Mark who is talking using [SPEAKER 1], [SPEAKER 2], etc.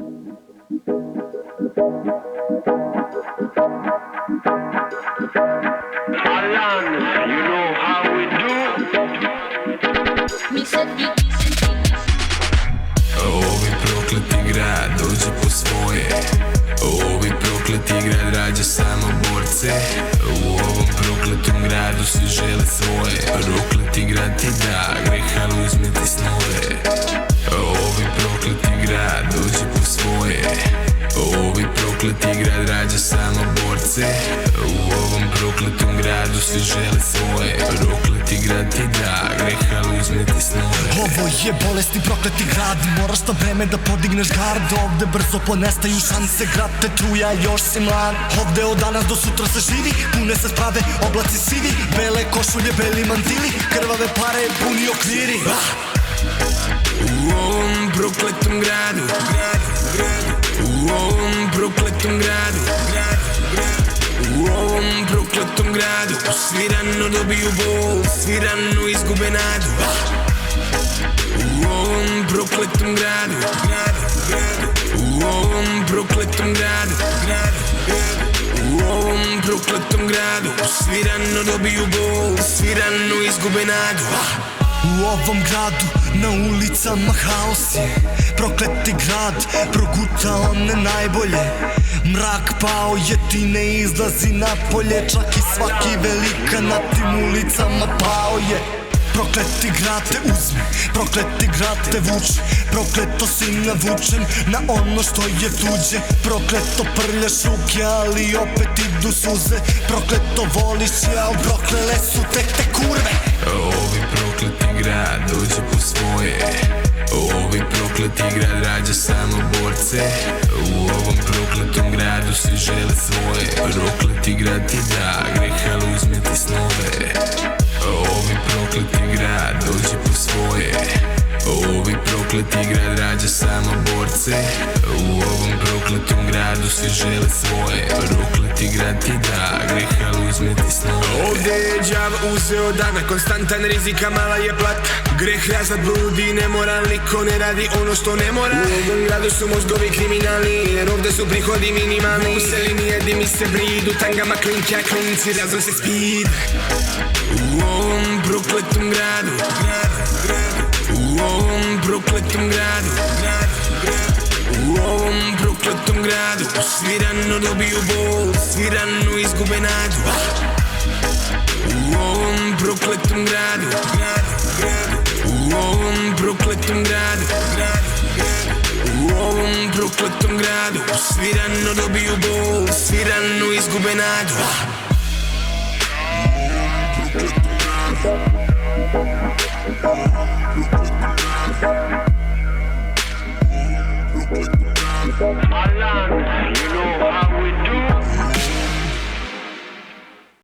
[SPEAKER 1] Ovi prokleti grad dođe po svoje. Ovi prokleti grad rađa samo borce. U ovom prokletom gradu svi žele svoje. Prokleti grad ti da greh, ali uzme ti snove. Ovi prokleti grad dođe po svoje. Ovi prokleti grad rađa samo borce. U ovom prokletom gradu svi žele svoje. Prokleti grad ti da greh, ali uzme ti snove.
[SPEAKER 2] Ovo je bolesni prokleti grad, moraš na vreme da podigneš gard. Ovde brzo ponestaju šanse, grad te truja, još si mlad. Ovde od danas do sutra se živi, pune se sprave, oblaci sivi. Bele košulje, beli mantili, krvave pare, puni okviri.
[SPEAKER 1] U ovom prokletom gradu, u ovom prokletom gradu, u ovom prokletom gradu, svi rano dobiju bol, svi rano izgube nadu. U ovom prokletom gradu, u ovom prokletom gradu, u ovom prokletom gradu, svi rano dobiju bol, svi rano izgube nadu.
[SPEAKER 2] U ovom gradu, na ulicama haos je. Prokleti grad, progutao one najbolje. Mrak pao je, ti ne izlazi napolje. Čak i svaki velika na tim ulicama pao je. Prokleti grad te uzme, prokleti grad te vuče. Prokleto si navučen na ono što je tuđe. Prokleto prljaš ruke, ali opet idu suze. Prokleto voliš je, al proklele su te kurve.
[SPEAKER 1] Ovi prokleti grad dođe po svoje. Ovi prokleti grad rađa samo borce. U ovom prokletom gradu svi žele svoje. Prokleti grad ti da greh, ali uzme ti snove. Ovi prokleti grad dođe po svoje. Ovi prokleti grad rađa samo borce. U ovom prokletom gradu svi žele svoje. Prokleti grad ti da greh, ali uzme ti snove.
[SPEAKER 3] Ovdje je đavo uzeo dana, konstantan rizika, mala je plata. Greh razad bludi, nemoral, niko ne radi ono što ne mora. U ovom gradu su mozgovi kriminalni, jer ovdje su prihodi minimalni. U selini jedi mi se bridu, tangama klinke, a klinci razom se speed.
[SPEAKER 1] U ovom prokletom gradu, u ovom prokletom gradu, u ovom prokletom gradu, svi rano dobiju bol, svi rano izgube nadu. U ovom prokletom gradu, u ovom prokletom gradu, u ovom prokletom gradu, svi rano dobiju bol, svi rano izgube nadu.
[SPEAKER 4] Alan, you know how we do.